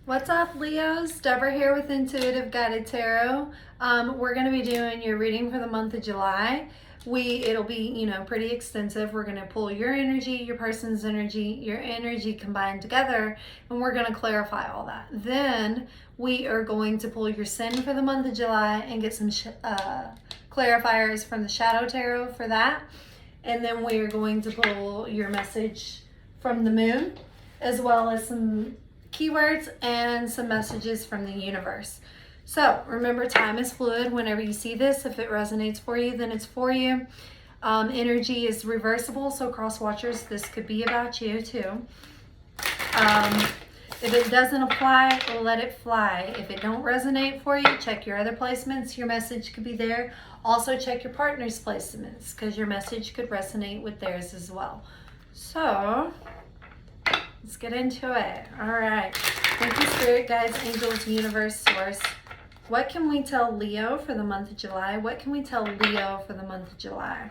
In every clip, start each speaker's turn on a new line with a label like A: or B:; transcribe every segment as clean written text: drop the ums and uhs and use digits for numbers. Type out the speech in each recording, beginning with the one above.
A: What's up, Leos? Deborah here with Intuitive Guided Tarot. We're going to be doing your reading for the month of July. It'll be, pretty extensive. We're going to pull your energy, your person's energy, your energy combined together, and we're going to clarify all that. Then we are going to pull your sin for the month of July and get some clarifiers from the Shadow Tarot for that. And then we are going to pull your message from the moon, as well as some keywords and some messages from the universe. So remember, time is fluid. Whenever you see this, if it resonates for you, then it's for you. Energy is reversible, so cross watchers, this could be about you too. If it doesn't apply, let it fly. If it don't resonate for you, check your other placements. Your message could be there. Also check your partner's placements, because your message could resonate with theirs as well. So let's get into it. All right. Thank you, Spirit Guides, Angels, Universe, Source. What can we tell Leo for the month of July? What can we tell Leo for the month of July?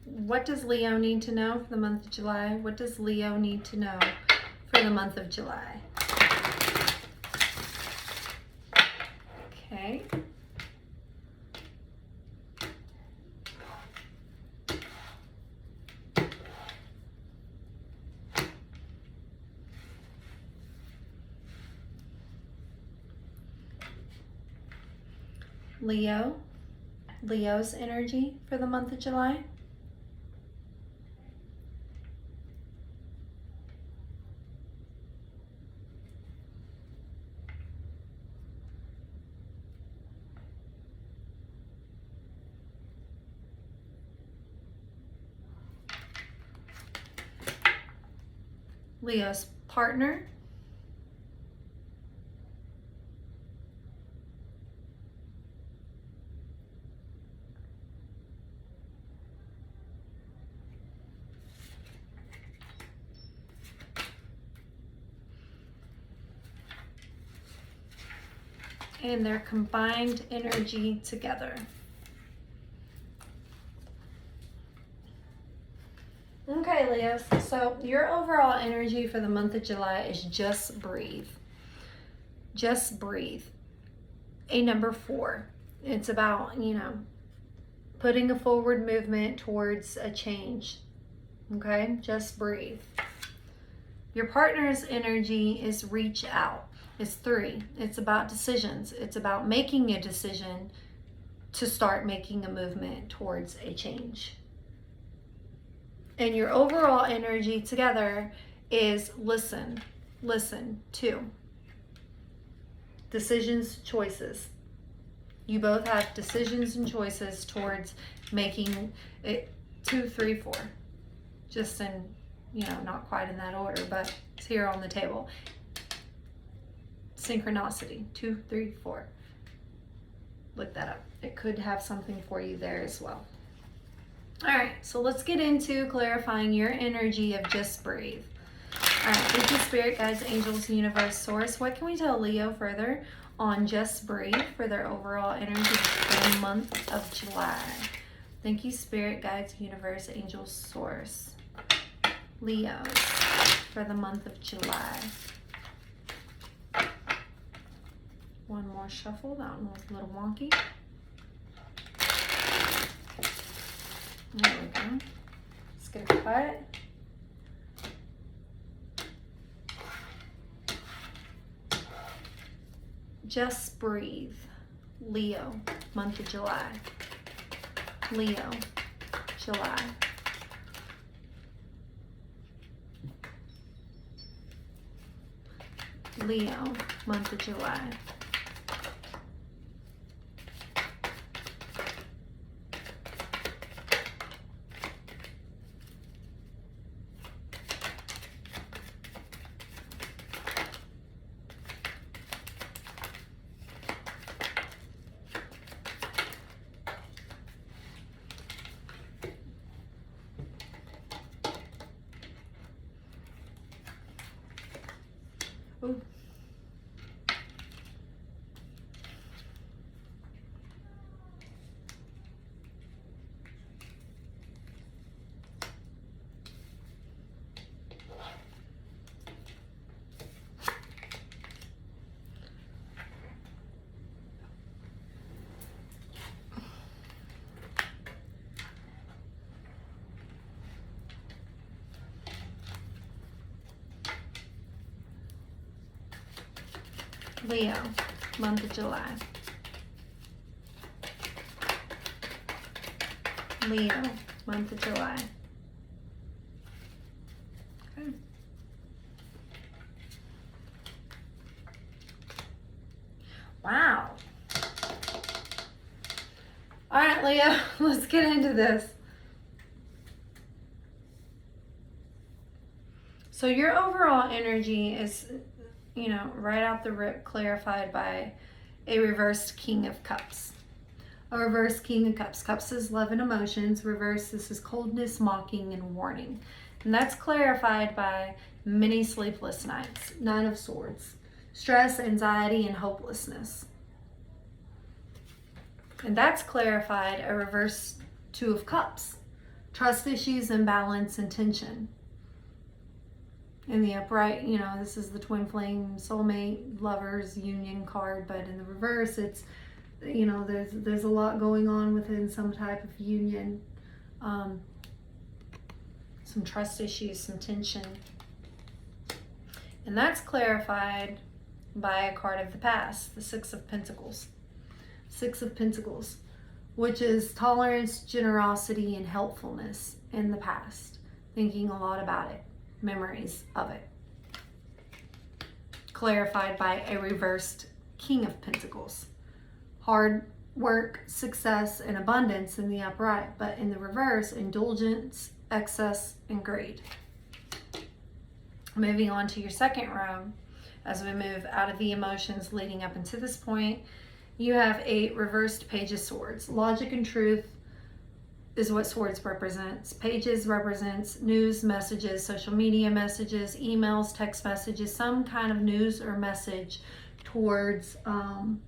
A: What does Leo need to know for the month of July? What does Leo need to know for the month of July? Okay. Leo's energy for the month of July. Leo's partner. And their combined energy together. Okay, Leos, so your overall energy for the month of July is just breathe. Just breathe. A number 4. It's about, putting a forward movement towards a change. Okay, just breathe. Your partner's energy is reach out. It's 3. It's about decisions. It's about making a decision to start making a movement towards a change. And your overall energy together is listen. Listen, 2. Decisions, choices. You both have decisions and choices towards making it 2, 3, 4. Just in, not quite in that order, but it's here on the table. Synchronicity, 2, 3, 4. Look that up. It could have something for you there as well. All right, so let's get into clarifying your energy of just breathe. All right, thank you, Spirit Guides, Angels, Universe, Source. What can we tell Leo further on just breathe for their overall energy for the month of July? Thank you, Spirit Guides, Universe, Angels, Source. Leo for the month of July. One more shuffle. That one was a little wonky. There we go. Let's get it quiet. Just breathe. Leo, month of July. Leo, July. Leo, month of July. Ooh. Leo, month of July. Leo, month of July. Okay. Wow. All right, Leo, let's get into this. So your overall energy is, right out the rip clarified by a reversed King of Cups. A reversed King of Cups. Cups is love and emotions. Reverse, this is coldness, mocking, and warning. And that's clarified by many sleepless nights. Nine of Swords. Stress, anxiety, and hopelessness. And that's clarified a reverse Two of Cups. Trust issues, imbalance, and tension. In the upright, this is the twin flame, soulmate, lovers, union card, but in the reverse, it's, there's a lot going on within some type of union. Some trust issues, some tension. And that's clarified by a card of the past, the Six of Pentacles. Six of Pentacles, which is tolerance, generosity, and helpfulness in the past. Thinking a lot about it. Memories of it. Clarified by a reversed King of Pentacles. Hard work, success, and abundance in the upright, but in the reverse, indulgence, excess, and greed. Moving on to your second row, as we move out of the emotions leading up into this point, you have a reversed Page of Swords. Logic and truth is what Swords represents. Pages represents news, messages, social media messages, emails, text messages, some kind of news or message towards, some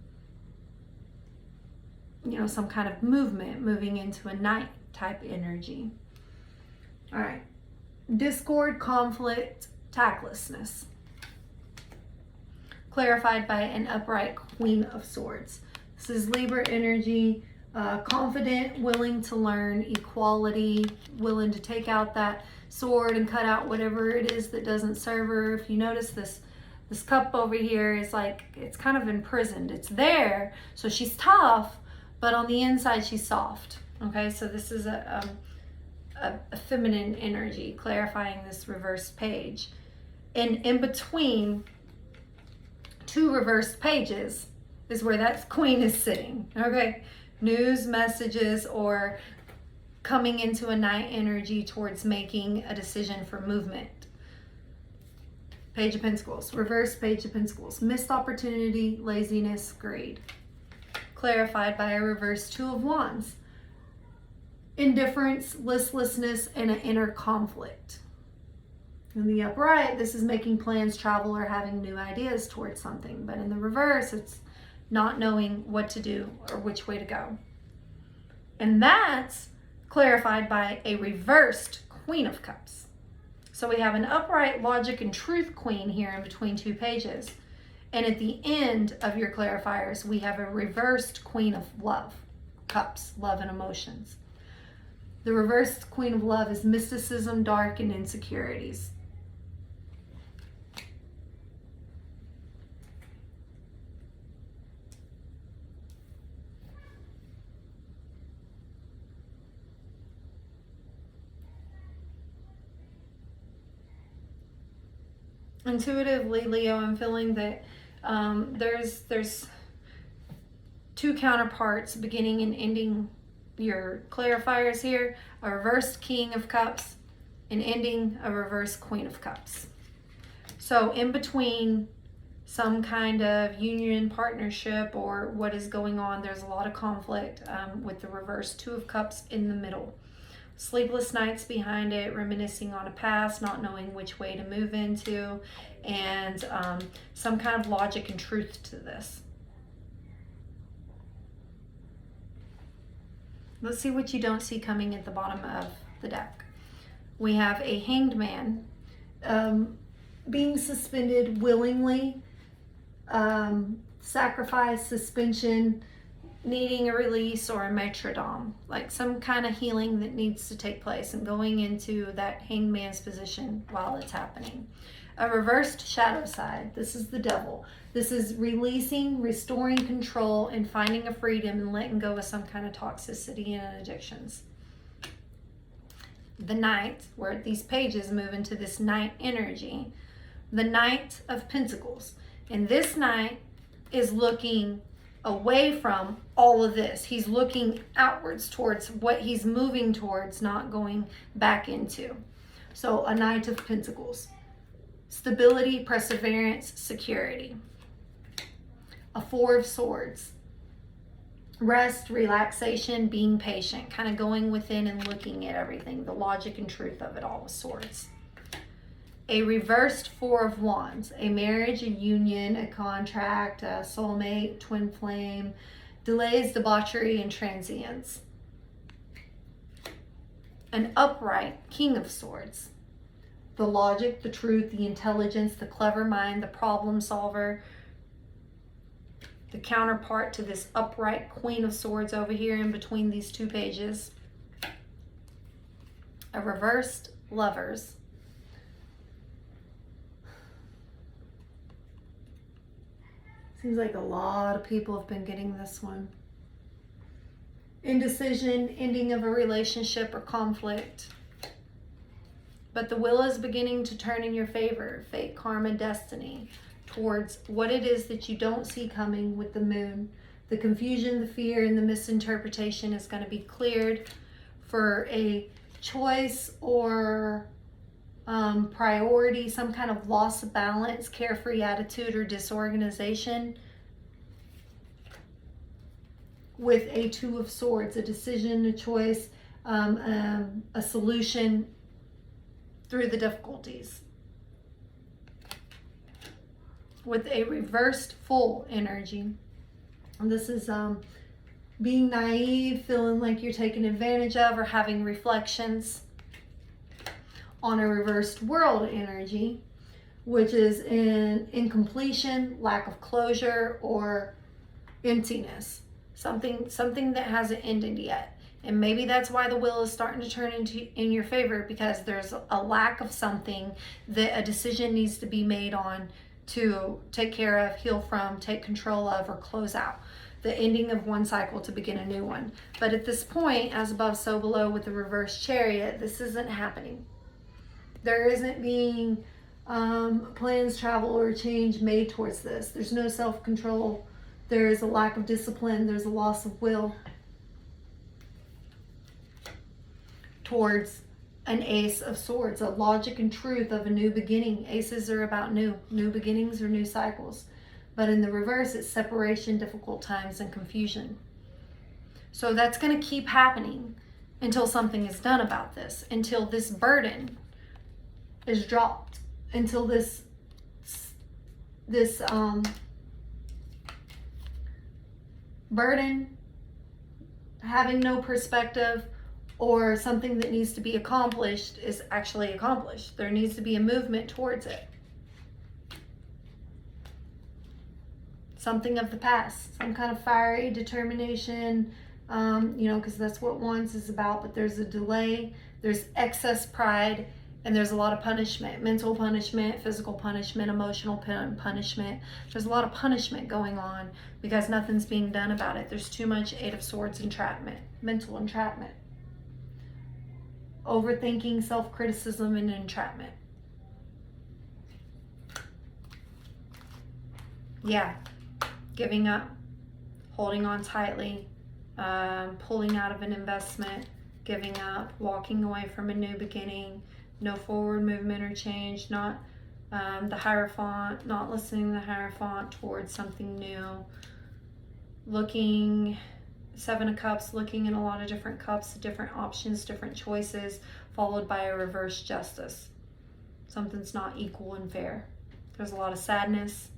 A: kind of movement, moving into a night type energy. All right. Discord, conflict, tactlessness. Clarified by an upright Queen of Swords. This is Libra energy. Confident, willing to learn, equality, willing to take out that sword and cut out whatever it is that doesn't serve her. If you notice this cup over here is like, it's kind of imprisoned. It's there, so she's tough, but on the inside she's soft. Okay, so this is a feminine energy, clarifying this reverse page. And in between two reversed pages is where that queen is sitting. Okay. News, messages, or coming into a night energy towards making a decision for movement. Page of Pentacles, reverse Page of Pentacles, missed opportunity, laziness, greed. Clarified by a reverse Two of Wands. Indifference, listlessness, and an inner conflict. In the upright, this is making plans, travel, or having new ideas towards something. But in the reverse, it's not knowing what to do or which way to go. And that's clarified by a reversed Queen of Cups. So we have an upright logic and truth queen here in between two pages. And at the end of your clarifiers, we have a reversed Queen of Love, Cups, love and emotions. The reversed Queen of Love is mysticism, dark, and insecurities. Intuitively, Leo, I'm feeling that there's two counterparts beginning and ending your clarifiers here. A reversed King of Cups and ending a reversed Queen of Cups. So in between some kind of union, partnership, or what is going on, there's a lot of conflict with the reversed Two of Cups in the middle. Sleepless nights behind it, reminiscing on a past, not knowing which way to move into, and some kind of logic and truth to this. Let's see what you don't see coming at the bottom of the deck. We have a Hanged Man being suspended willingly, sacrifice, suspension, needing a release or a metrodome, like some kind of healing that needs to take place, and going into that hangman's position while it's happening. A reversed shadow side. This is the devil. This is releasing, restoring control, and finding a freedom and letting go of some kind of toxicity and addictions. The Knight, where these pages move into this Knight energy. The Knight of Pentacles. And this Knight is looking away from all of this. He's looking outwards towards what he's moving towards, not going back into. So a Knight of Pentacles. Stability, perseverance, security. A Four of Swords. Rest, relaxation, being patient, kind of going within and looking at everything, the logic and truth of it all with swords. A reversed Four of Wands, a marriage, a union, a contract, a soulmate, twin flame, delays, debauchery, and transience. An upright King of Swords, the logic, the truth, the intelligence, the clever mind, the problem solver, the counterpart to this upright Queen of Swords over here in between these two pages. A reversed Lovers. Seems like a lot of people have been getting this one. Indecision, ending of a relationship or conflict. But the wheel is beginning to turn in your favor. Fate, karma, destiny. Towards what it is that you don't see coming with the moon. The confusion, the fear, and the misinterpretation is going to be cleared for a choice or priority, some kind of loss of balance, carefree attitude, or disorganization. With a Two of Swords, a decision, a choice, a solution through the difficulties. With a reversed Fool energy. And this is being naive, feeling like you're taken advantage of, or having reflections. On a reversed World energy, which is in incompletion, lack of closure, or emptiness. Something that hasn't ended yet. And maybe that's why the wheel is starting to turn in your favor, because there's a lack of something that a decision needs to be made on to take care of, heal from, take control of, or close out. The ending of one cycle to begin a new one. But at this point, as above, so below, with the reverse Chariot, this isn't happening. There isn't being plans, travel, or change made towards this. There's no self-control. There is a lack of discipline. There's a loss of will towards an Ace of Swords, a logic and truth of a new beginning. Aces are about new beginnings or new cycles. But in the reverse, it's separation, difficult times, and confusion. So that's going to keep happening until something is done about this, until this burden is dropped, until this burden, having no perspective, or something that needs to be accomplished is actually accomplished. There needs to be a movement towards it. Something of the past, some kind of fiery determination, because that's what Wands is about. But there's a delay, there's excess pride, and there's a lot of punishment, mental punishment, physical punishment, emotional punishment. There's a lot of punishment going on because nothing's being done about it. There's too much Eight of Swords entrapment, mental entrapment. Overthinking, self-criticism, and entrapment. Yeah, giving up, holding on tightly, pulling out of an investment, giving up, walking away from a new beginning, no forward movement or change, not the Hierophant, not listening to the Hierophant towards something new. Looking, Seven of Cups, looking in a lot of different cups, different options, different choices, followed by a reverse Justice. Something's not equal and fair. There's a lot of sadness.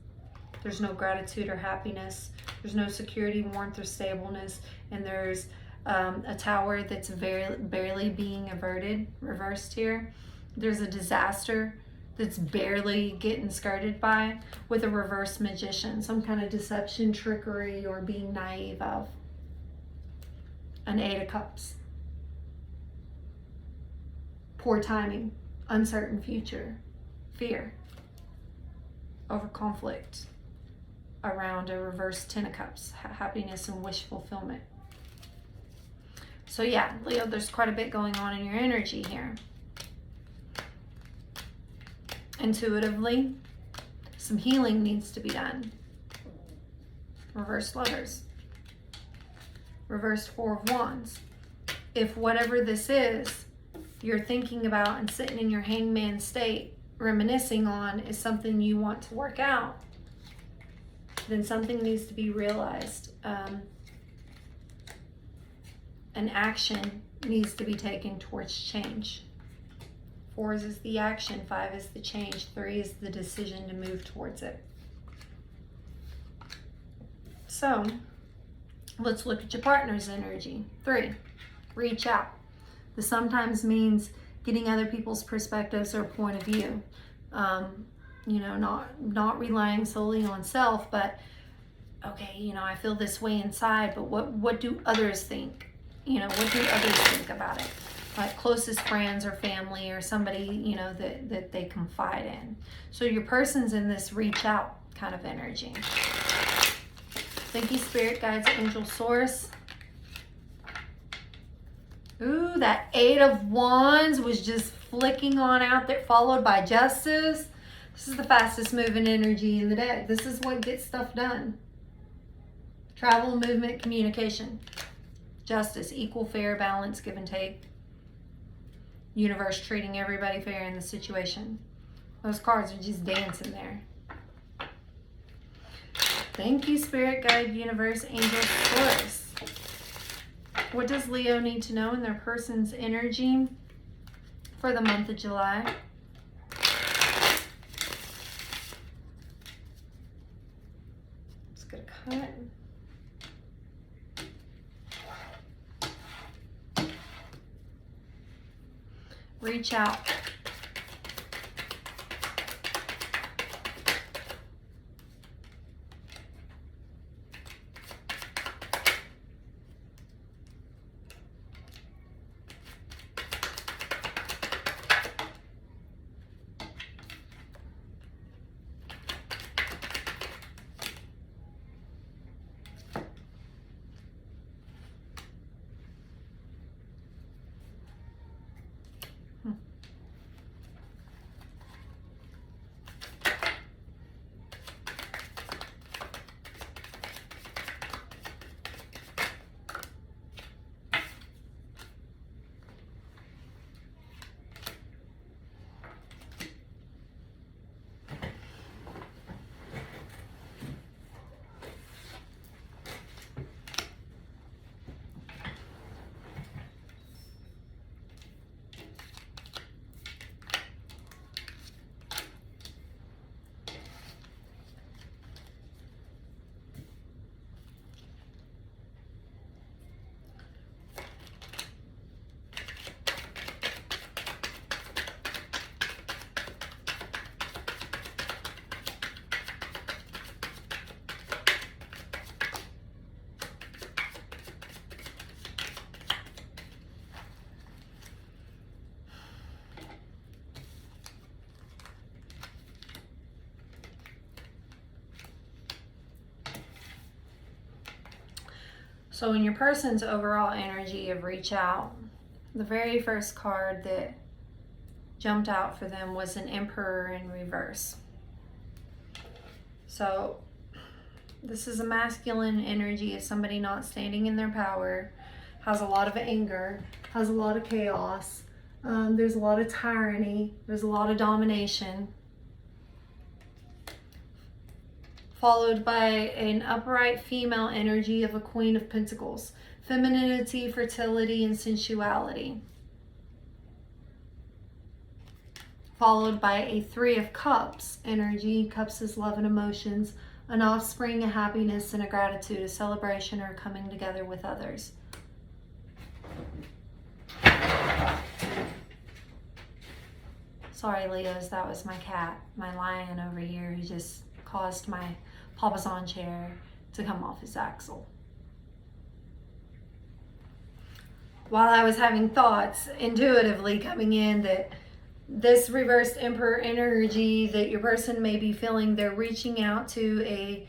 A: There's no gratitude or happiness. There's no security, warmth, or stableness. And there's a tower that's barely being averted, reversed here. There's a disaster that's barely getting skirted by, with a reverse Magician, some kind of deception, trickery, or being naive of. An 8 of Cups. Poor timing, uncertain future, fear over conflict around a reverse 10 of Cups, happiness and wish fulfillment. So yeah, Leo, there's quite a bit going on in your energy here. Intuitively, some healing needs to be done. Reverse Lovers. Reversed 4 of Wands. If whatever this is, you're thinking about and sitting in your hangman state, reminiscing on, is something you want to work out, then something needs to be realized. An action needs to be taken towards change. 4 is the action, 5 is the change, 3 is the decision to move towards it. So, let's look at your partner's energy. 3, reach out. This sometimes means getting other people's perspectives or point of view. You know, not relying solely on self, but okay, you know, I feel this way inside, but what do others think? You know, what do others think about it? Like closest friends or family or somebody, you know, that they confide in. So your person's in this reach out kind of energy. Thank you, Spirit Guides, Angel Source. Ooh, that 8 of Wands was just flicking on out there, followed by Justice. This is the fastest moving energy in the deck. This is what gets stuff done. Travel, movement, communication. Justice, equal, fair, balance, give and take. Universe treating everybody fair in the situation. Those cards are just dancing there. Thank you, Spirit Guide, Universe, Angel, Source. What does Leo need to know in their person's energy for the month of July? Just gonna cut. Reach out. So in your person's overall energy of reach out, the very first card that jumped out for them was an Emperor in reverse. So this is a masculine energy of somebody not standing in their power, has a lot of anger, has a lot of chaos. There's a lot of tyranny. There's a lot of domination. Followed by an upright female energy of a Queen of Pentacles. Femininity, fertility, and sensuality. Followed by a 3 of Cups energy. Cups is love and emotions. An offspring, a happiness, and a gratitude, a celebration, or coming together with others. Sorry, Leos, that was my cat, my lion over here, who just caused my Papasan chair to come off his axle. while I was having thoughts intuitively coming in that this reversed Emperor energy, that your person may be feeling they're reaching out to a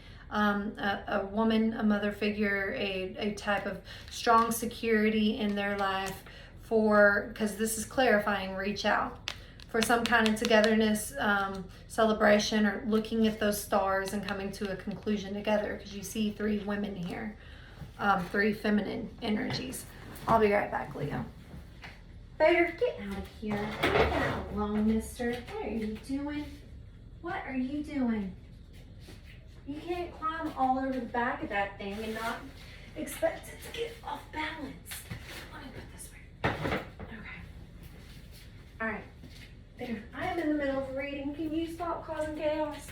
A: woman, a mother figure, a type of strong security in their life for, because this is clarifying, reach out for some kind of togetherness, celebration, or looking at those stars and coming to a conclusion together, because you see 3 women here, 3 feminine energies. I'll be right back, Leo. Bader, get out of here. Leave that alone, mister. What are you doing? What are you doing? You can't climb all over the back of that thing and not expect it to get off balance. Let me put this way. Okay. All right. Bader, I am in the middle of a reading. Can you stop causing chaos?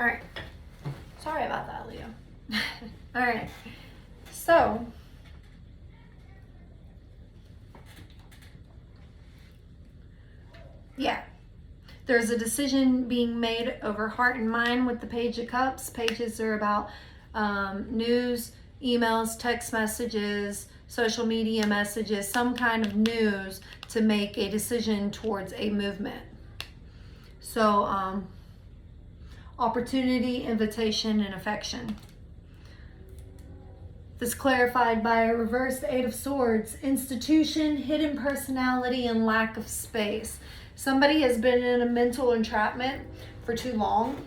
A: All right. Sorry about that, Leo. All right. So, yeah, there's a decision being made over heart and mind with the Page of Cups. Pages are about news, emails, text messages, social media messages, some kind of news to make a decision towards a movement. So, opportunity, invitation, and affection. This clarified by a reversed 8 of Swords, institution, hidden personality, and lack of space. Somebody has been in a mental entrapment for too long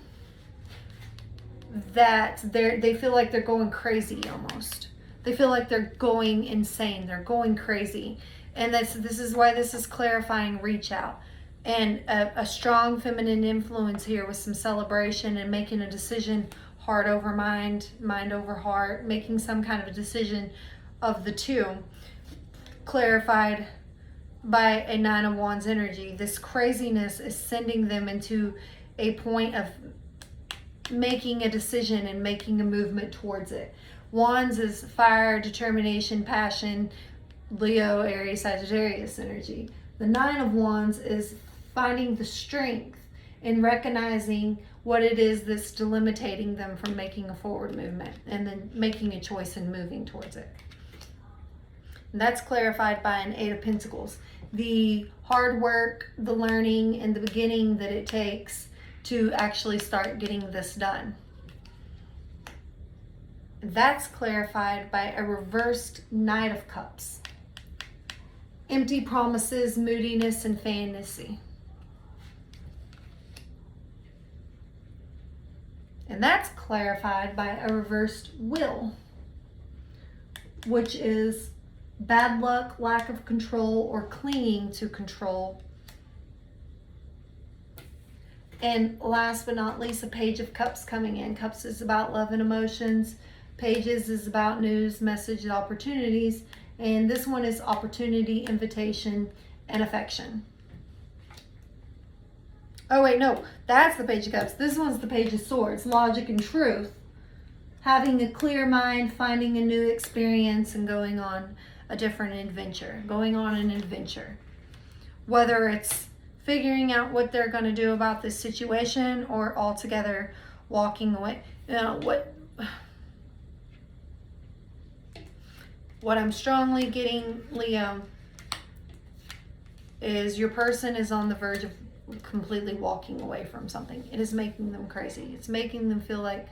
A: that they feel like they're going crazy almost. They feel like they're going insane. They're going crazy. And this is why this is clarifying reach out. And a strong feminine influence here with some celebration and making a decision, heart over mind, mind over heart, making some kind of a decision of the 2. Clarified by a 9 of Wands energy. This craziness is sending them into a point of making a decision and making a movement towards it. Wands is fire, determination, passion, Leo, Aries, Sagittarius energy. The 9 of Wands is finding the strength in recognizing what it is that's delimitating them from making a forward movement and then making a choice and moving towards it. And that's clarified by an 8 of Pentacles. The hard work, the learning, and the beginning that it takes to actually start getting this done. That's clarified by a reversed Knight of Cups. Empty promises, moodiness, and fantasy. And that's clarified by a reversed Will, which is bad luck, lack of control, or clinging to control. And last but not least, a Page of Cups coming in. Cups is about love and emotions. Pages is about news, message, and opportunities. And this one is opportunity, invitation, and affection. Oh wait, no, that's the Page of Cups. This one's the Page of Swords, logic and truth. Having a clear mind, finding a new experience, and going on a different adventure. Going on an adventure. Whether it's figuring out what they're going to do about this situation or altogether walking away. You know, what I'm strongly getting, Leo, is your person is on the verge of completely walking away from something. It is making them crazy. It's making them feel like,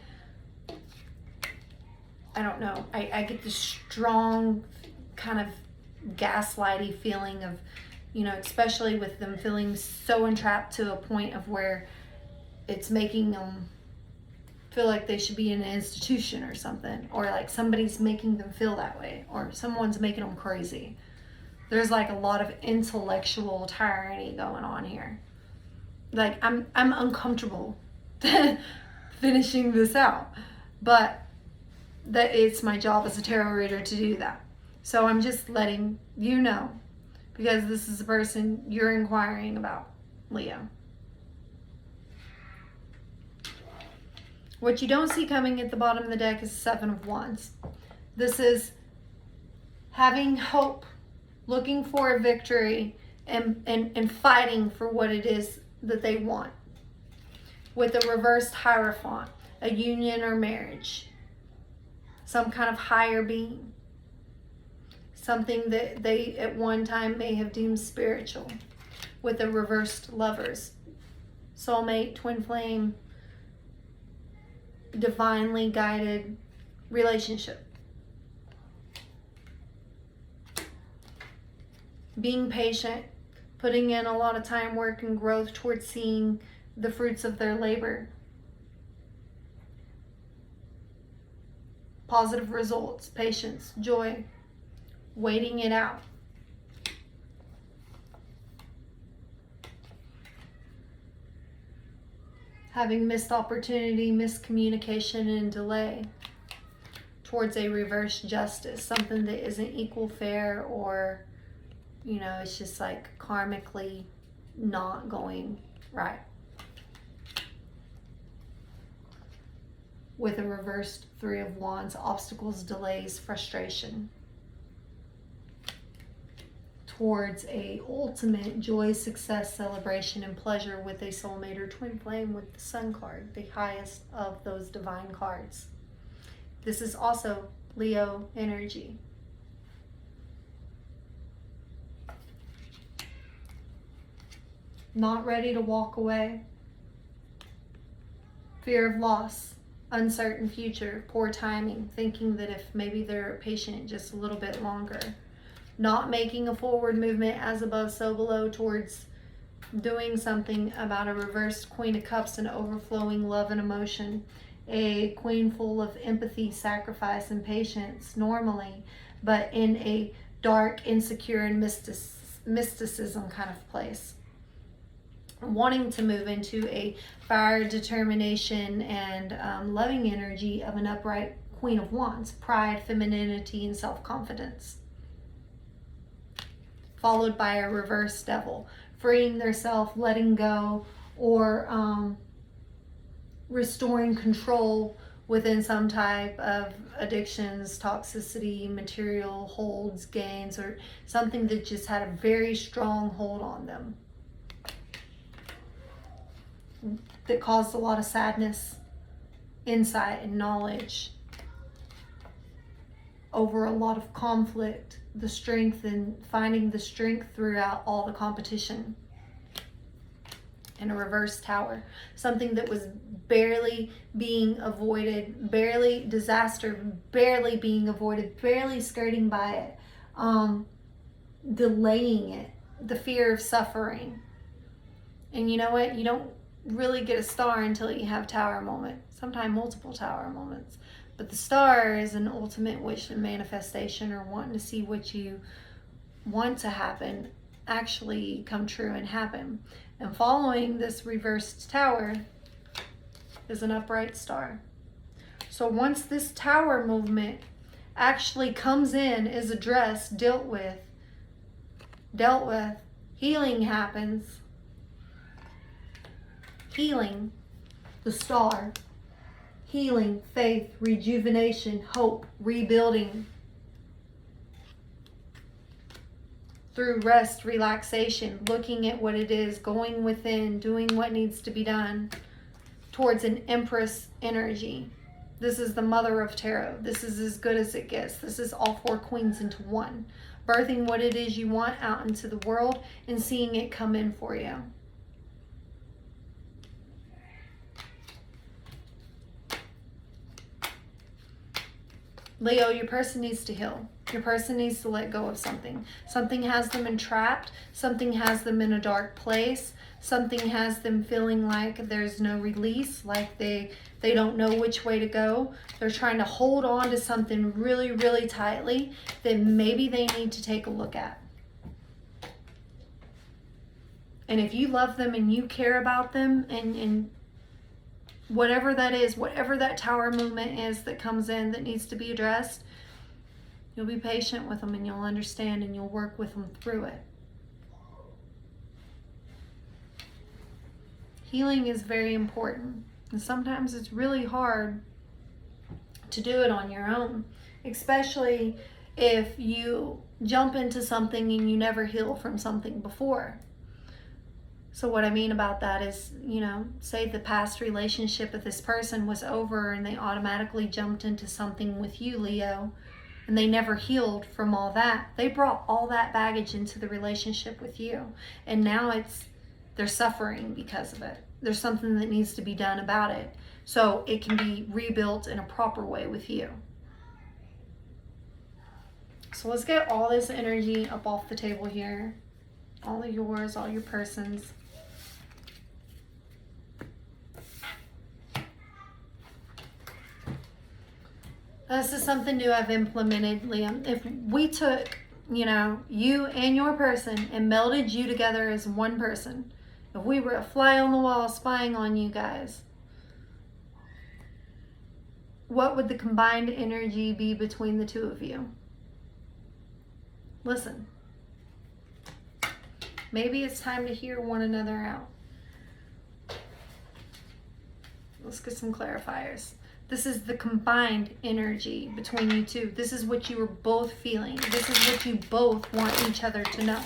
A: I don't know, I get this strong kind of gaslighty feeling of, you know, especially with them feeling so entrapped to a point of where it's making them feel like they should be in an institution or something, or like somebody's making them feel that way, or someone's making them crazy. There's like a lot of intellectual tyranny going on here. Like I'm uncomfortable finishing this out, but that it's my job as a tarot reader to do that. So I'm just letting you know, because this is the person you're inquiring about, Leo. What you don't see coming at the bottom of the deck is 7 of Wands. This is having hope, looking for a victory, and fighting for what it is that they want. With a reversed Hierophant, a union or marriage, some kind of higher being. something that they at one time may have deemed spiritual, with the reversed lovers. Soulmate, twin flame, divinely guided relationship. Being patient, putting in a lot of time, work, and growth towards seeing the fruits of their labor. Positive results, patience, joy, waiting it out. Having missed opportunity, miscommunication, and delay towards a reverse justice, something that isn't equal, fair, or, you know, it's just like karmically not going right. With a reversed Three of Wands, obstacles, delays, frustration. Towards a ultimate joy, success, celebration, and pleasure with a soulmate or twin flame with the Sun card, the highest of those divine cards. This is also Leo energy. Not ready to walk away. Fear of loss. Uncertain future, poor timing, thinking that if maybe they're patient just a little bit longer. Not making a forward movement, as above, so below, towards doing something about a reversed Queen of Cups and overflowing love and emotion. A queen full of empathy, sacrifice, and patience normally, but in a dark, insecure, and mysticism kind of place. Wanting to move into a fire, determination, and loving energy of an upright Queen of Wands, pride, femininity, and self-confidence. Followed by a reverse Devil, freeing their self, letting go, or restoring control within some type of addictions, toxicity, material holds, gains, or something that just had a very strong hold on them, that caused a lot of sadness, insight, and knowledge over a lot of conflict, the strength, and finding the strength throughout all the competition. And a reverse Tower, something that was barely being avoided, barely disaster, barely being avoided, barely skirting by it, delaying it, the fear of suffering. And you know what? You don't really get a star until you have Tower moment, sometimes multiple Tower moments. But the star is an ultimate wish and manifestation, or wanting to see what you want to happen actually come true and happen. And following this reversed Tower is an upright star. So once this Tower movement actually comes in, is addressed, dealt with, healing happens. Healing, the star, healing, faith, rejuvenation, hope, rebuilding through rest, relaxation, looking at what it is, going within, doing what needs to be done, towards an Empress energy. This is the mother of tarot. This is as good as it gets. This is all four queens into one, birthing what it is you want out into the world and seeing it come in for you. Leo, your person needs to heal. Your person needs to let go of something. Something has them entrapped. Something has them in a dark place. Something has them feeling like there's no release, like they don't know which way to go. They're trying to hold on to something really, really tightly that maybe they need to take a look at. And if you love them and you care about them, and whatever that is, whatever that Tower movement is that comes in that needs to be addressed, you'll be patient with them and you'll understand and you'll work with them through it. Healing is very important. And sometimes it's really hard to do it on your own, especially if you jump into something and you never heal from something before. So what I mean about that is, say the past relationship with this person was over and they automatically jumped into something with you, Leo, and they never healed from all that. They brought all that baggage into the relationship with you, and now they're suffering because of it. There's something that needs to be done about it so it can be rebuilt in a proper way with you. So let's get all this energy up off the table here. All of yours, all your persons. This is something new I've implemented, Liam. If we took, you and your person and melded you together as one person, if we were a fly on the wall spying on you guys, what would the combined energy be between the two of you? Listen. Maybe it's time to hear one another out. Let's get some clarifiers. This is the combined energy between you two. This is what you were both feeling. This is what you both want each other to know.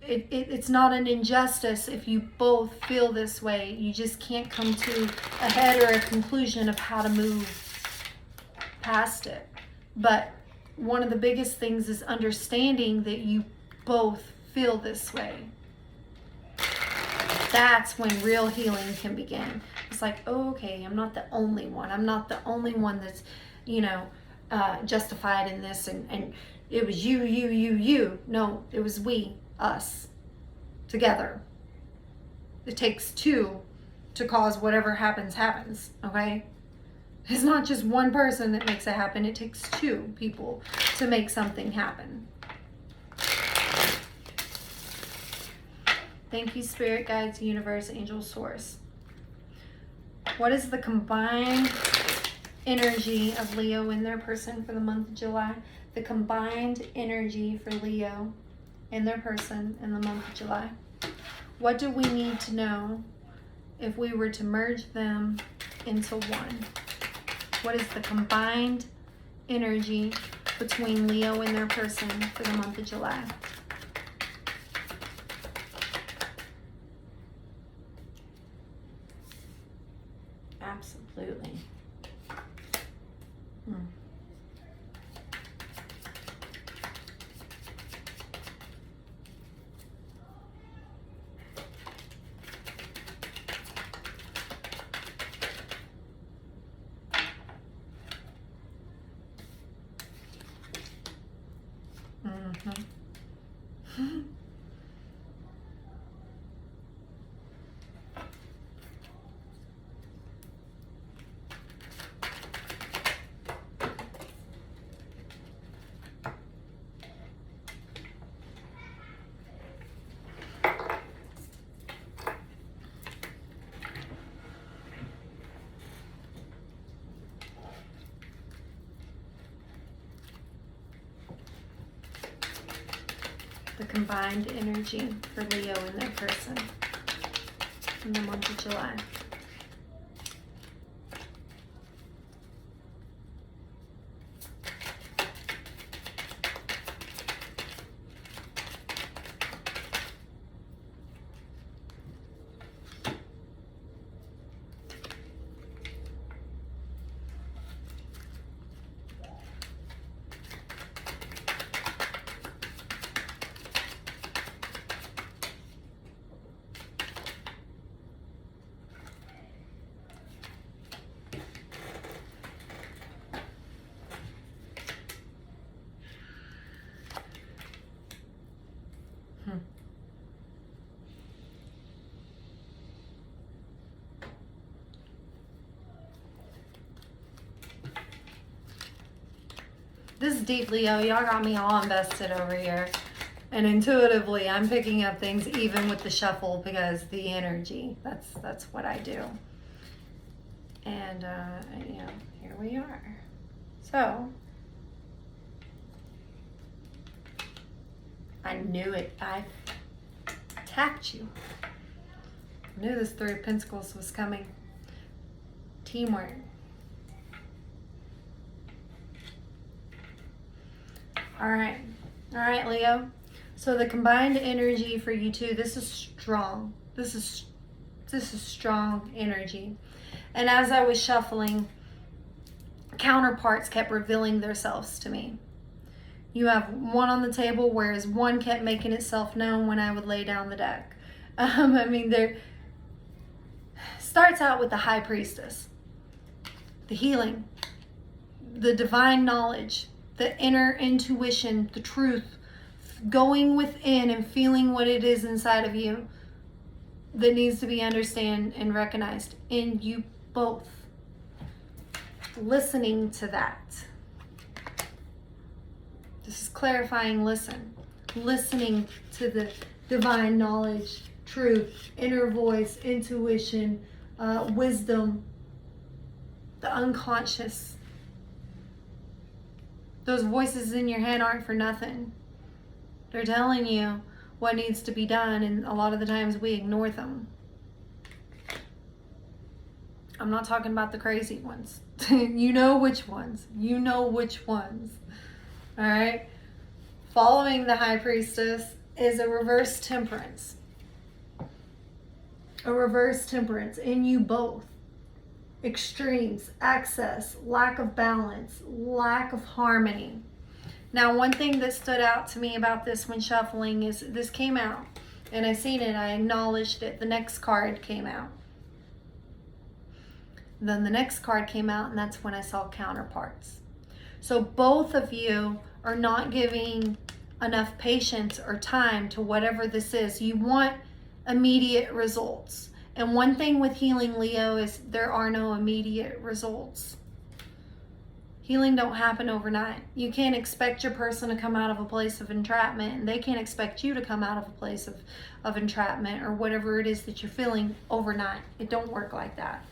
A: It's not an injustice if you both feel this way. You just can't come to a head or a conclusion of how to move past it. But one of the biggest things is understanding that you both feel this way. That's when real healing can begin. It's like, oh, okay, I'm not the only one. I'm not the only one that's, justified in this. And it was you. No, it was we, us, together. It takes two to cause whatever happens, okay? It's not just one person that makes it happen. It takes two people to make something happen. Thank you, Spirit Guides, Universe, Angel, Source. What is the combined energy of Leo in their person for the month of July? The combined energy for Leo in their person in the month of July. What do we need to know if we were to merge them into one? What is the combined energy between Leo and their person for the month of July? Absolutely. The combined energy for Leo in their person in the month of July. This is deep, Leo. Y'all got me all invested over here. And intuitively, I'm picking up things even with the shuffle because the energy, that's what I do. And, here we are. So, I knew it. I tapped you. I knew this Three of Pentacles was coming. Teamwork. All right, Leo. So the combined energy for you two, this is strong. This is strong energy. And as I was shuffling, counterparts kept revealing themselves to me. You have one on the table, whereas one kept making itself known when I would lay down the deck. I mean, there starts out with the high priestess, the healing, the divine knowledge, the inner intuition, the truth, going within and feeling what it is inside of you that needs to be understood and recognized in you both. Listening to that. This is clarifying listening to the divine knowledge, truth, inner voice, intuition, wisdom, the unconscious. Those voices in your head aren't for nothing. They're telling you what needs to be done, and a lot of the times we ignore them. I'm not talking about the crazy ones. You know which ones. You know which ones. All right? Following the high priestess is a reverse temperance. A reverse temperance in you both. Extremes, excess, lack of balance, lack of harmony. Now, one thing that stood out to me about this when shuffling is this came out, and I seen it, I acknowledged it. The next card came out. Then the next card came out, and that's when I saw counterparts. So both of you are not giving enough patience or time to whatever this is. You want immediate results. And one thing with healing, Leo, is there are no immediate results. Healing don't happen overnight. You can't expect your person to come out of a place of entrapment, and they can't expect you to come out of a place of entrapment or whatever it is that you're feeling overnight. It don't work like that.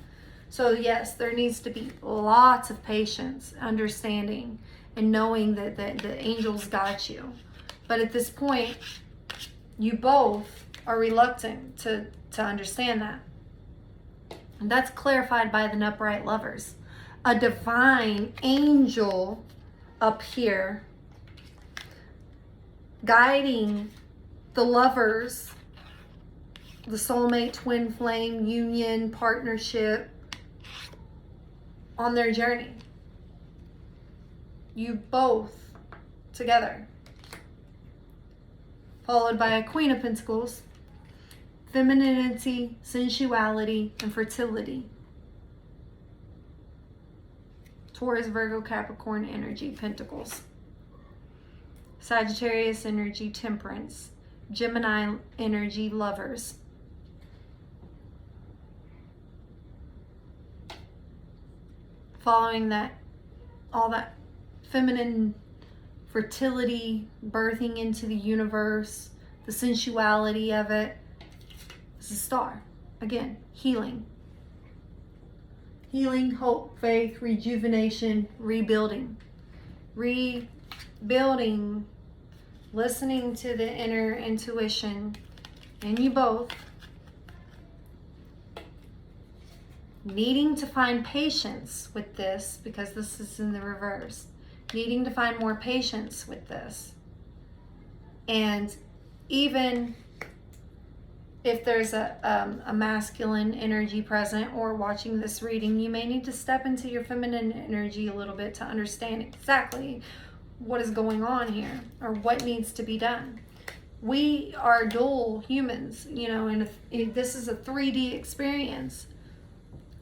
A: So yes, there needs to be lots of patience, understanding, and knowing that the angels got you. But at this point, you both are reluctant to understand that. And that's clarified by the upright lovers. A divine angel up here guiding the lovers, the soulmate, twin flame, union, partnership on their journey. You both together. Followed by a Queen of Pentacles, femininity, sensuality, and fertility. Taurus, Virgo, Capricorn energy, Pentacles. Sagittarius energy, Temperance. Gemini energy, Lovers. Following that, all that feminine fertility, birthing into the universe, the sensuality of it. This is a Star. Again, healing. Healing, hope, faith, rejuvenation, rebuilding. Rebuilding, listening to the inner intuition, and you both needing to find patience with this, because this is in the reverse. Needing to find more patience with this. And even if there's a masculine energy present or watching this reading, you may need to step into your feminine energy a little bit to understand exactly what is going on here or what needs to be done. We are dual humans, you know, and if this is a 3D experience.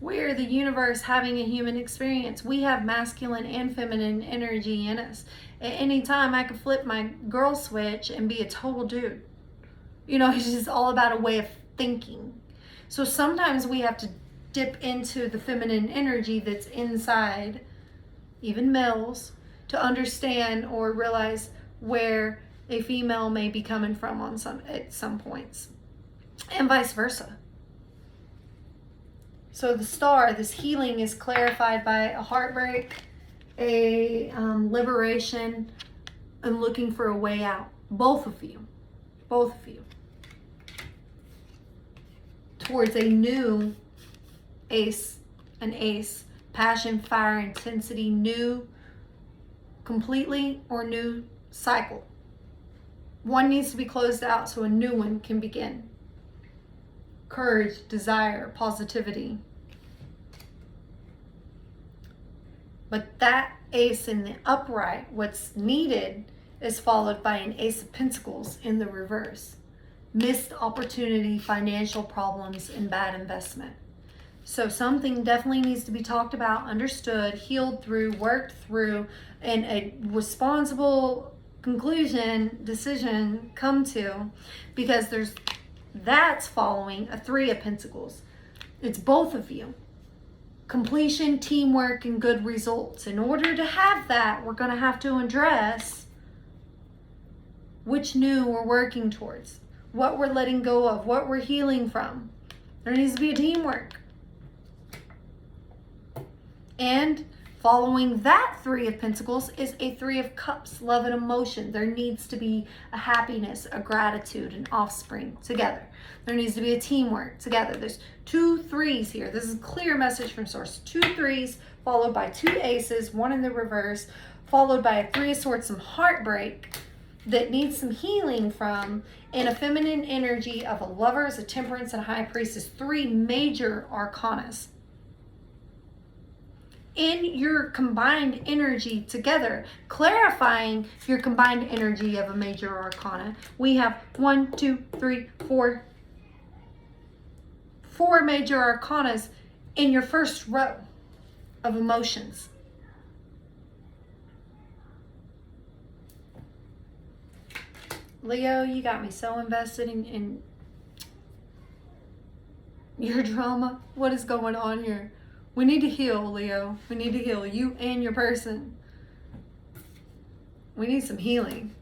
A: We're the universe having a human experience. We have masculine and feminine energy in us. At any time, I could flip my girl switch and be a total dude. You know, it's just all about a way of thinking. So sometimes we have to dip into the feminine energy that's inside, even males, to understand or realize where a female may be coming from at some points, and vice versa. So the Star, this healing, is clarified by a heartbreak, a liberation, and looking for a way out. Both of you. Towards a new an ace, passion, fire, intensity, new completely or new cycle. One needs to be closed out so a new one can begin. Courage, desire, positivity. But that ace in the upright, what's needed, is followed by an ace of pentacles in the reverse. Missed opportunity, financial problems, and bad investment. So something definitely needs to be talked about, understood, healed through, worked through, and a responsible conclusion, decision come to, because that's following a 3 of Pentacles. It's both of you. Completion, teamwork, and good results. In order to have that, we're going to have to address which new we're working towards, what we're letting go of, what we're healing from. There needs to be a teamwork. And following that 3 of Pentacles is a 3 of Cups, love and emotion. There needs to be a happiness, a gratitude, an offspring together. There needs to be a teamwork together. There's 2 3s here. This is a clear message from Source. 2 3s followed by 2 aces, 1 in the reverse, followed by a 3 of Swords, some heartbreak that needs some healing from, and a feminine energy of a Lovers, a Temperance, and a High Priestess. 3 major arcanas. In your combined energy together, clarifying your combined energy of a major arcana, we have 1, 2, 3, 4 major arcanas in your first row of emotions. Leo, you got me so invested in your drama. What is going on here? We need to heal, Leo. We need to heal, you and your person. We need some healing.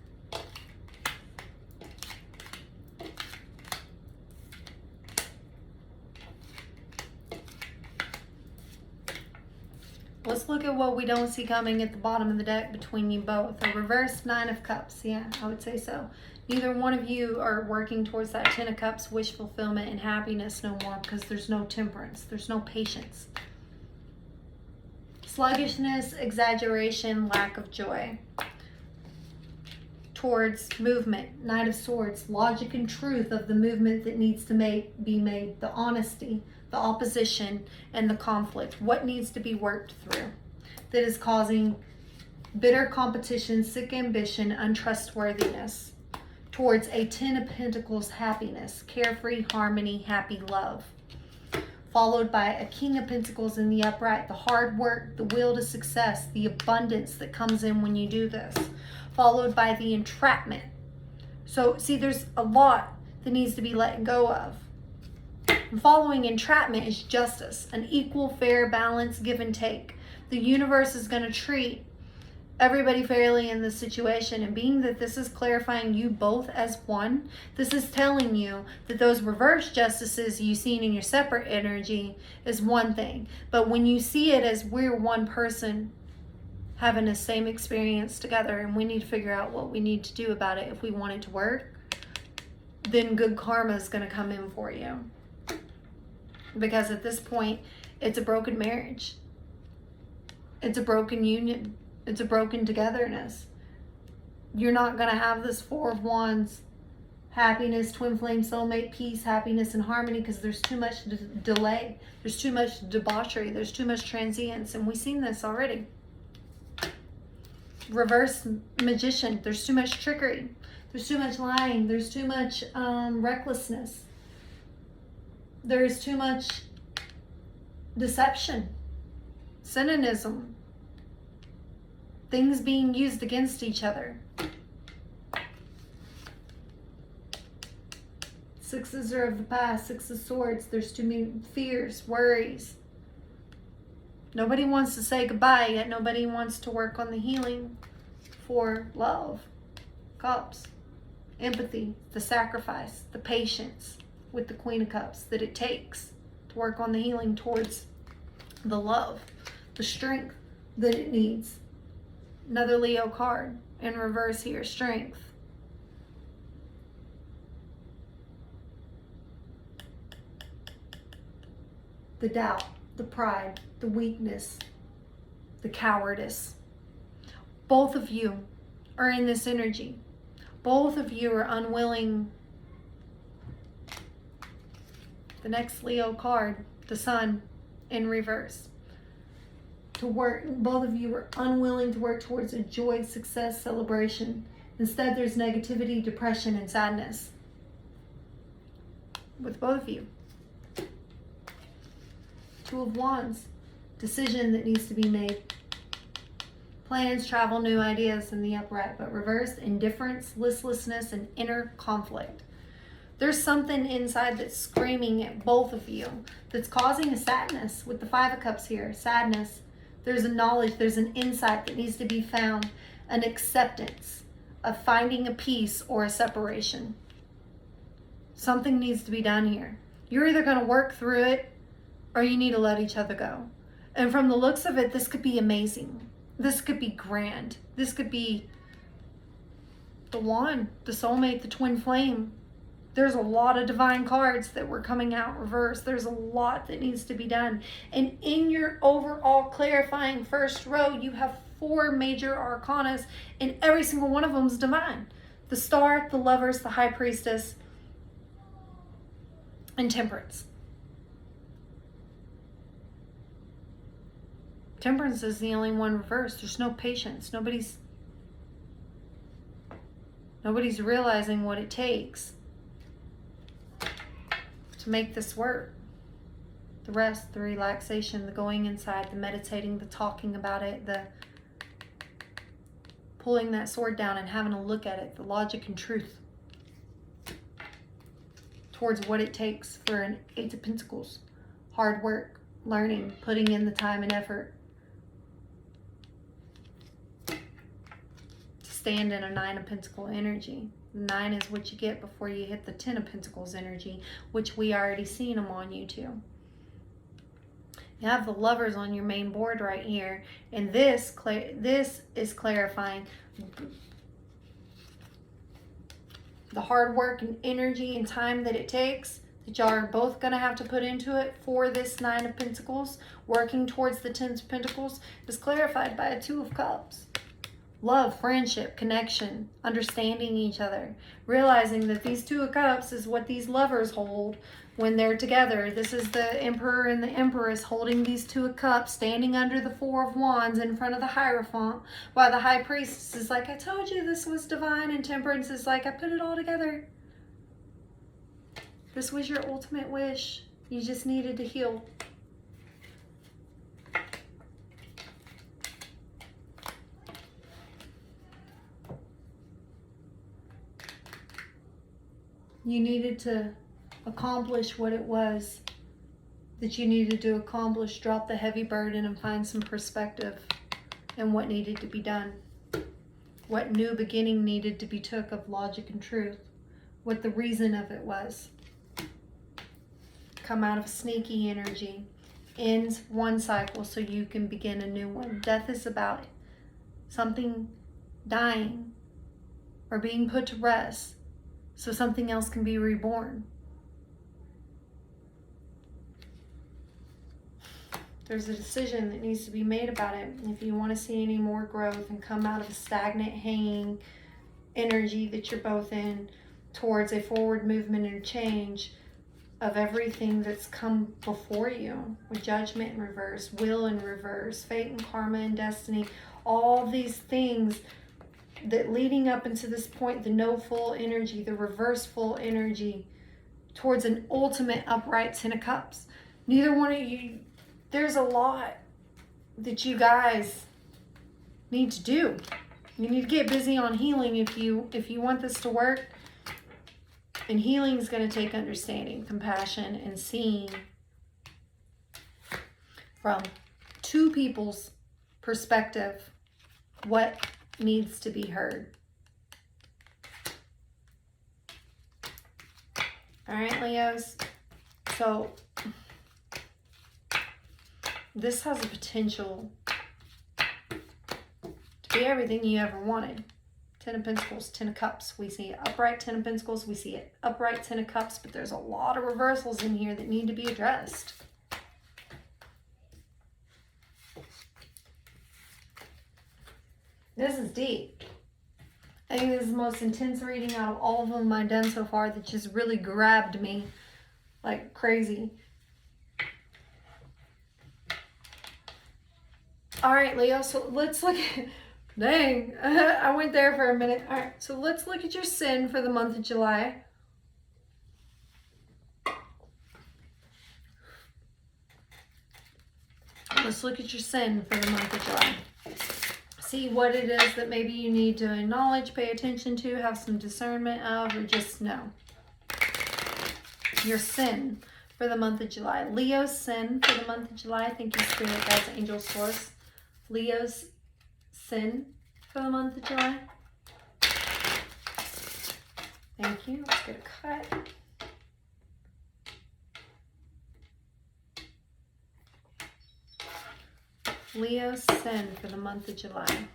A: Let's look at what we don't see coming at the bottom of the deck between you both. A reverse 9 of Cups. Yeah, I would say so. Neither one of you are working towards that 10 of Cups, wish fulfillment and happiness no more, because there's no temperance. There's no patience. Sluggishness, exaggeration, lack of joy. Towards movement, Knight of Swords, logic and truth of the movement that needs to be made, the honesty, the opposition, and the conflict. What needs to be worked through that is causing bitter competition, sick ambition, untrustworthiness. Towards a 10 of Pentacles, happiness, carefree, harmony, happy love. Followed by a King of Pentacles in the upright, the hard work, the will to success, the abundance that comes in when you do this. Followed by the entrapment. So see, there's a lot that needs to be let go of. And following entrapment is justice, an equal, fair, balance, give and take. The universe is going to treat everybody fairly in this situation, and being that this is clarifying you both as one, this is telling you that those reverse justices you've seen in your separate energy is one thing, but when you see it as we're one person having the same experience together, and we need to figure out what we need to do about it if we want it to work, then good karma is going to come in for you, because at this point it's a broken marriage, it's a broken union. It's a broken togetherness. You're not going to have this 4 of Wands, happiness, twin flame, soulmate, peace, happiness, and harmony, because there's too much delay. There's too much debauchery. There's too much transience, and we've seen this already. Reverse magician. There's too much trickery. There's too much lying. There's too much recklessness. There's too much deception, cynicism. Things being used against each other. Sixes are of the past, 6 of Swords. There's too many fears, worries. Nobody wants to say goodbye, yet nobody wants to work on the healing for love. Cups, empathy, the sacrifice, the patience with the Queen of Cups that it takes to work on the healing towards the love, the strength that it needs. Another Leo card in reverse here, strength. The doubt, the pride, the weakness, the cowardice. Both of you are in this energy. Both of you are unwilling. The next Leo card, the Sun in reverse. to work. Both of you are unwilling to work towards a joy, success, celebration. Instead, there's negativity, depression, and sadness with both of you. Two of Wands, decision that needs to be made. Plans, travel, new ideas in the upright, but reversed, indifference, listlessness, and inner conflict. There's something inside that's screaming at both of you that's causing a sadness with the Five of Cups here. Sadness. There's a knowledge, there's an insight that needs to be found, an acceptance of finding a peace or a separation. Something needs to be done here. You're either going to work through it or you need to let each other go. And from the looks of it, this could be amazing. This could be grand. This could be the wand, the soulmate, the twin flame. There's a lot of divine cards that were coming out reversed. There's a lot that needs to be done. And in your overall clarifying first row, you have 4 major arcanas, and every single one of them is divine. The Star, the Lovers, the High Priestess, and Temperance. Temperance is the only one reversed. There's no patience. Nobody's realizing what it takes to make this work. The rest, the relaxation, the going inside, the meditating, the talking about it, the pulling that sword down and having a look at it, the logic and truth towards what it takes for an Eight of Pentacles. Hard work, learning, putting in the time and effort to stand in a Nine of Pentacles energy. 9 is what you get before you hit the 10 of Pentacles energy, which we already seen them on YouTube. You have the Lovers on your main board right here, and this is clarifying the hard work and energy and time that it takes that y'all are both going to have to put into it for this 9 of Pentacles, working towards the 10 of Pentacles, is clarified by a 2 of Cups. Love, friendship, connection, understanding each other, realizing that these 2 of Cups is what these lovers hold when they're together. This is the Emperor and the Empress holding these 2 of Cups, standing under the 4 of Wands in front of the Hierophant, while the High Priestess is like, I told you this was divine, and Temperance is like, I put it all together. This was your ultimate wish. You just needed to heal. You needed to accomplish what it was that you needed to accomplish, drop the heavy burden and find some perspective in what needed to be done. What new beginning needed to be took of logic and truth. What the reason of it was. Come out of sneaky energy. Ends one cycle so you can begin a new one. Death is about something dying or being put to rest so something else can be reborn. There's a decision that needs to be made about it. If you want to see any more growth and come out of a stagnant, hanging energy that you're both in towards a forward movement and change of everything that's come before you, with Judgment in reverse, Will in reverse, Fate and Karma and Destiny, all these things that leading up into this point, the no full energy, the reverse full energy towards an ultimate upright 10 of Cups. Neither one of you, there's a lot that you guys need to do. You need to get busy on healing if you want this to work. And healing is going to take understanding, compassion, and seeing from 2 people's perspective what needs to be heard. All right, Leos. So this has a potential to be everything you ever wanted. 10 of Pentacles, 10 of Cups. We see upright 10 of Pentacles. We see it upright 10 of Cups, but there's a lot of reversals in here that need to be addressed. This is deep. I think this is the most intense reading out of all of them I've done so far that just really grabbed me like crazy. All right, Leo, so let's look at, dang, I went there for a minute. All right, so let's look at your sin for the month of July. Let's look at your sin for the month of July. See what it is that maybe you need to acknowledge, pay attention to, have some discernment of, or just know. Your sin for the month of July. Leo's sin for the month of July. Thank you, Spirit, Guides, Angel, Source. Leo's sin for the month of July. Thank you. Let's get a cut. Leo's sin for the month of July.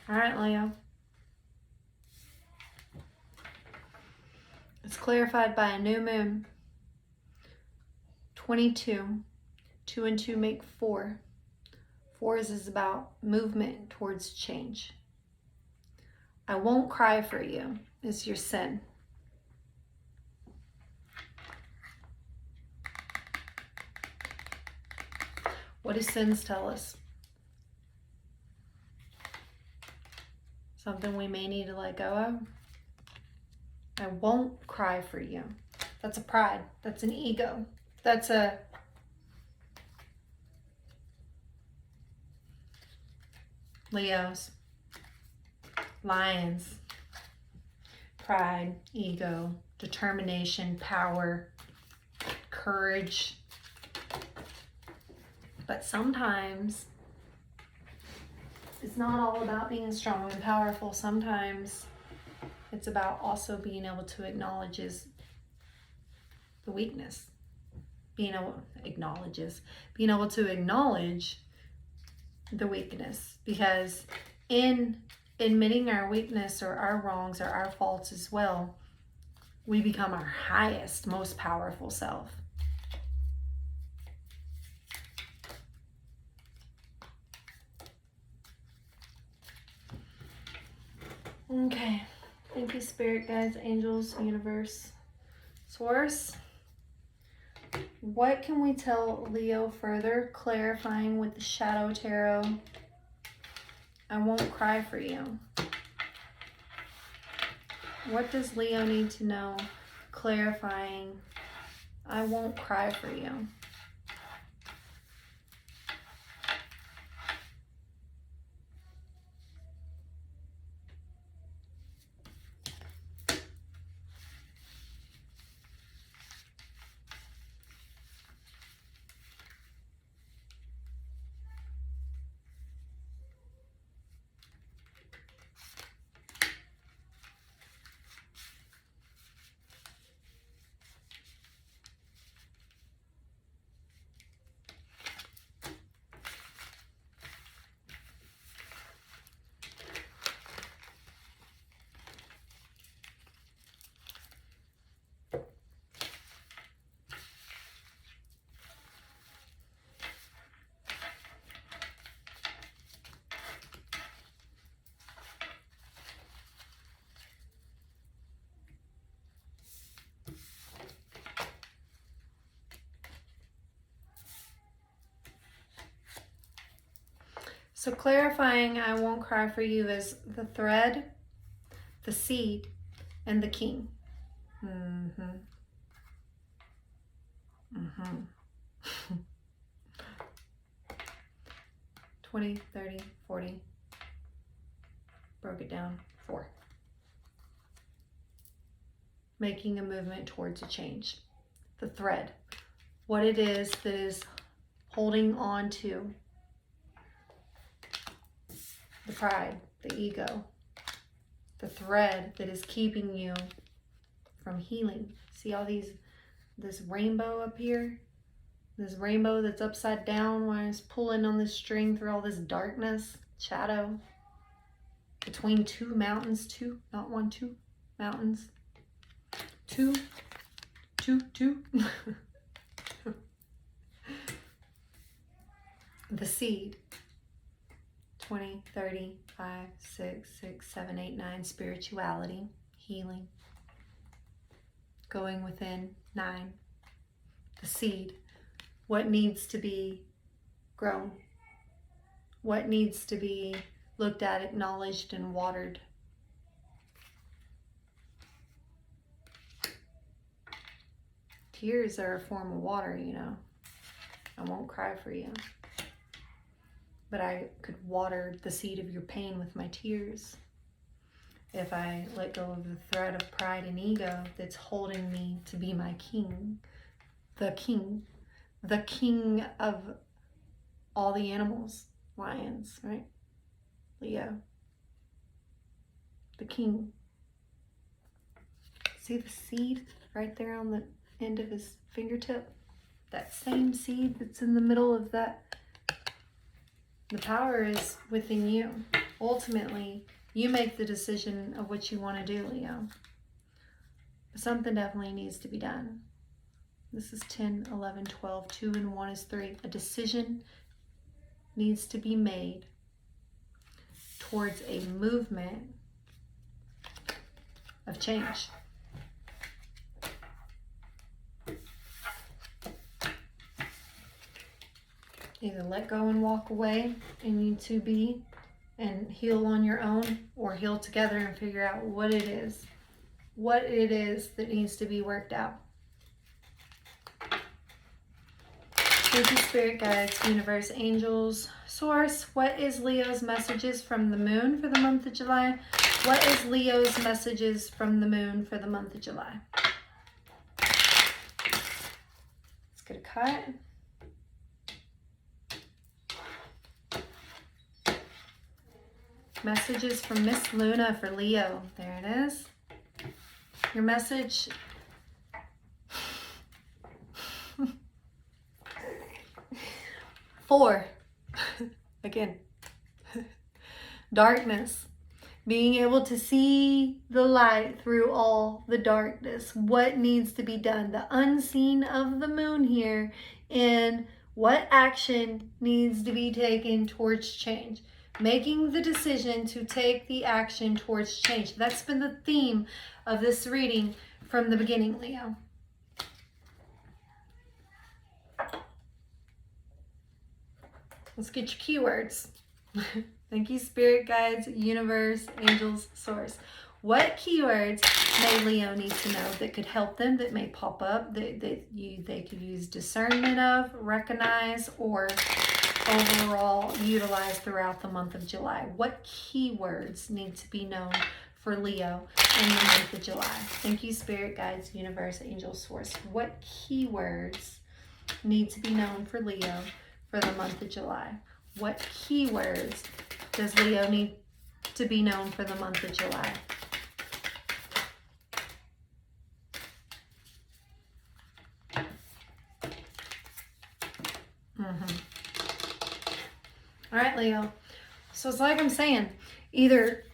A: All right, Leo. It's clarified by a new moon. 22. 2 and 2 make 4. 4 is about movement towards change. I won't cry for you is your sin. What do sins tell us? Something we may need to let go of? I won't cry for you. That's a pride. That's an ego. That's a Leos, Lions, pride, ego, determination, power, courage. But sometimes it's not all about being strong and powerful. Sometimes it's about also being able to acknowledge the weakness. Being able to acknowledge the weakness, because in admitting our weakness or our wrongs or our faults as well, we become our highest, most powerful self. Okay. Thank you, Spirit, Guides, Angels, Universe, Source. What can we tell Leo further, clarifying with the Shadow Tarot? I won't cry for you. What does Leo need to know, clarifying, I won't cry for you? So clarifying, I won't cry for you is the thread, the seed, and the king. 20, 30, 40. Broke it down. 4. Making a movement towards a change. The thread. What it is that is holding on to the pride, the ego, the thread that is keeping you from healing. See all this rainbow up here? This rainbow that's upside down when it's pulling on this string through all this darkness, shadow, between 2 mountains, 2, not 1, 2 mountains. 2. The seed. 20, 30, 5, 6, 6, 7, 8, 9, spirituality, healing. going within 9. The seed. What needs to be grown? What needs to be looked at, acknowledged, and watered? Tears are a form of water, you know. I won't cry for you, but I could water the seed of your pain with my tears. If I let go of the thread of pride and ego that's holding me to be my king, the king of all the animals, lions, right? Leo, the king. See the seed right there on the end of his fingertip? That same seed that's in the middle of that. The power is within you. Ultimately, you make the decision of what you want to do, Leo. But something definitely needs to be done. This is 10, 11, 12. 2 and 1 is 3. A decision needs to be made towards a movement of change. Either let go and walk away and need to be and heal on your own, or heal together and figure out what it is that needs to be worked out. Thank you, Spirit Guides, Universe, Angels, Source. What is Leo's messages from the moon for the month of July? What is Leo's messages from the moon for the month of July? Let's get a cut. Messages from Miss Luna for Leo. There it is. Your message. Four. Again. Darkness. Being able to see the light through all the darkness. What needs to be done? The unseen of the moon here. And what action needs to be taken towards change. Making the decision to take the action towards change. That's been the theme of this reading from the beginning, Leo. Let's get your keywords. Thank you, Spirit Guides, Universe, Angels, Source. What keywords may Leo need to know that could help them, that may pop up, that they could use discernment of, recognize, or overall utilize throughout the month of July? What keywords need to be known for Leo in the month of July? Thank you, Spirit Guides, Universe, Angel, Source. What keywords need to be known for Leo for the month of July? What keywords does Leo need to be known for the month of July? All right, Leo. So it's like I'm saying, either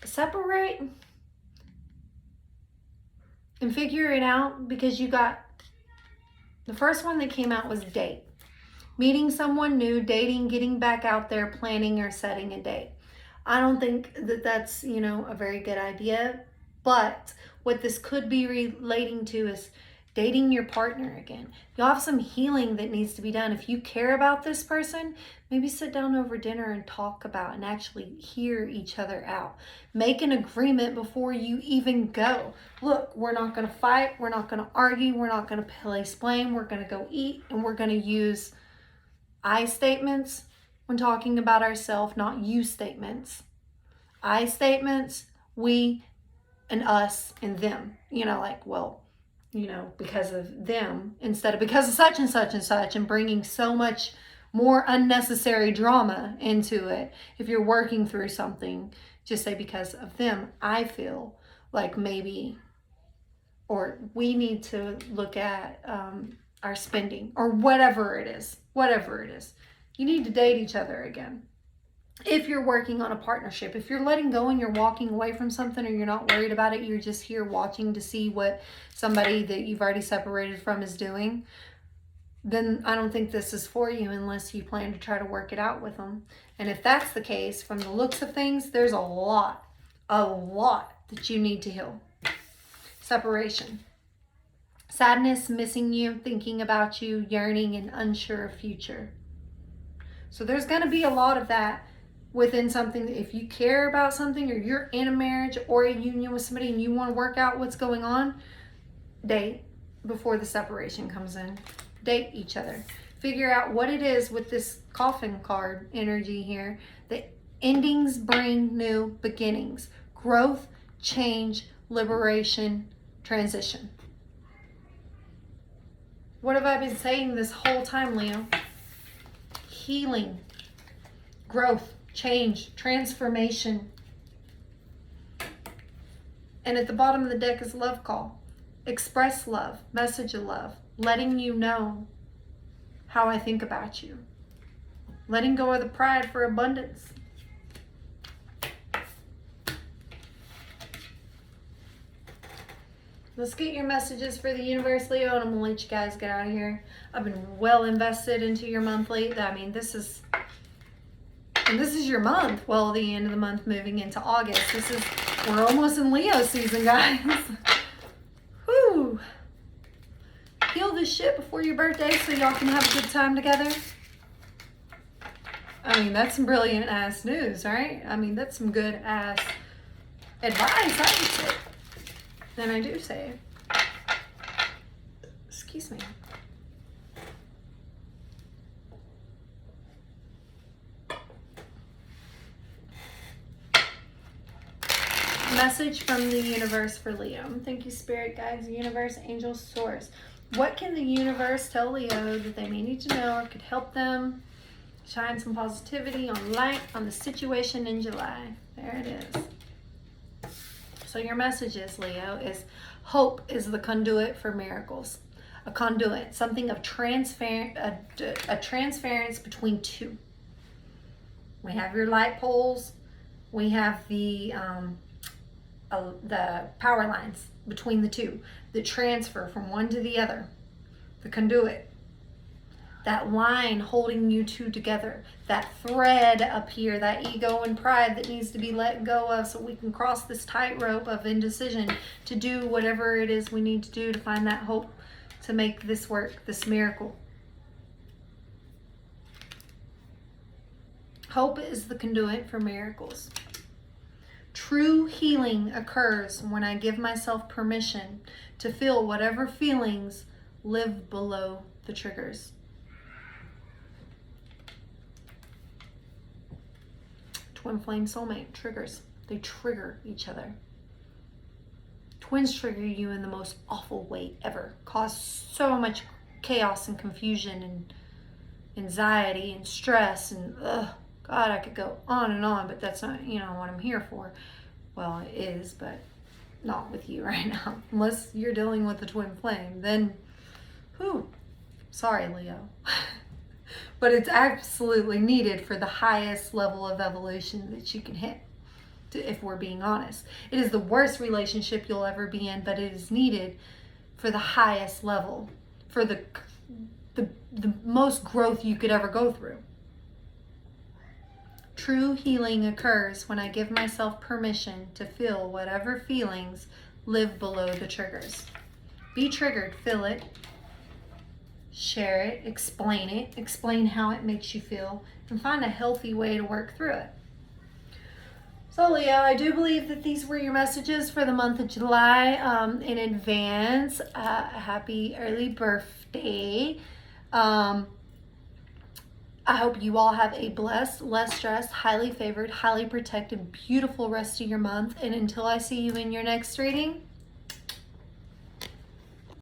A: separate and figure it out, because you got the first one that came out was date. Meeting someone new, dating, getting back out there, planning or setting a date. I don't think that that's, a very good idea. But what this could be relating to is dating your partner again. You'll have some healing that needs to be done. If you care about this person, maybe sit down over dinner and talk about and actually hear each other out. Make an agreement before you even go. Look, we're not going to fight. We're not going to argue. We're not going to place blame. We're going to go eat, and we're going to use I statements when talking about ourselves, not you statements. I statements, we and us and them. Because of them instead of because of such and such and such, and bringing so much more unnecessary drama into it. If you're working through something, just say because of them. I feel like maybe, or we need to look at our spending, or whatever it is. You need to date each other again. If you're working on a partnership, if you're letting go and you're walking away from something, or you're not worried about it, you're just here watching to see what somebody that you've already separated from is doing, then I don't think this is for you unless you plan to try to work it out with them. And if that's the case, from the looks of things, there's a lot that you need to heal. Separation. Sadness, missing you, thinking about you, yearning, and unsure of future. So there's going to be a lot of that within something. If you care about something, or you're in a marriage or a union with somebody and you want to work out what's going on, date before the separation comes in. Date each other. Figure out what it is with this coffin card energy here. The endings bring new beginnings. Growth, change, liberation, transition. What have I been saying this whole time, Leo? Healing, growth, change, transformation. And at the bottom of the deck is love call. Express love, message of love, letting you know how I think about you. Letting go of the pride for abundance. Let's get your messages for the universe, Leo, and I'm going to let you guys get out of here. I've been well invested into your monthly. I mean, this is your month. Well, the end of the month moving into August. We're almost in Leo season, guys. Whew. Heal this shit before your birthday so y'all can have a good time together. I mean, that's some brilliant ass news, right? I mean, that's some good ass advice, I would say. Then I do say. Excuse me. Message from the universe for Leo. Thank you, spirit guides, universe, angels, source. What can the universe tell Leo that they may need to know or could help them shine some positivity on light on the situation in July? There it is. So your messages, Leo, is hope is the conduit for miracles. A conduit, something of a transference between two. We have your light poles. We have the power lines between the two. The transfer from one to the other. The conduit. That line holding you two together. That thread up here, that ego and pride that needs to be let go of so we can cross this tightrope of indecision to do whatever it is we need to do to find that hope to make this work, this miracle. Hope is the conduit for miracles. True healing occurs when I give myself permission to feel whatever feelings live below the triggers. Twin flame soulmate triggers. They trigger each other. Twins trigger you in the most awful way ever. Cause so much chaos and confusion and anxiety and stress and God, I could go on and on, but that's not, what I'm here for. Well, it is, but not with you right now. Unless you're dealing with the twin flame, then, sorry, Leo. But it's absolutely needed for the highest level of evolution that you can hit, if we're being honest. It is the worst relationship you'll ever be in, but it is needed for the highest level, for the most growth you could ever go through. True healing occurs when I give myself permission to feel whatever feelings live below the triggers. Be triggered, feel it, share it, explain how it makes you feel, and find a healthy way to work through it. So Leo, I do believe that these were your messages for the month of July. In advance, happy early birthday. I hope you all have a blessed, less stressed, highly favored, highly protected, beautiful rest of your month. And until I see you in your next reading,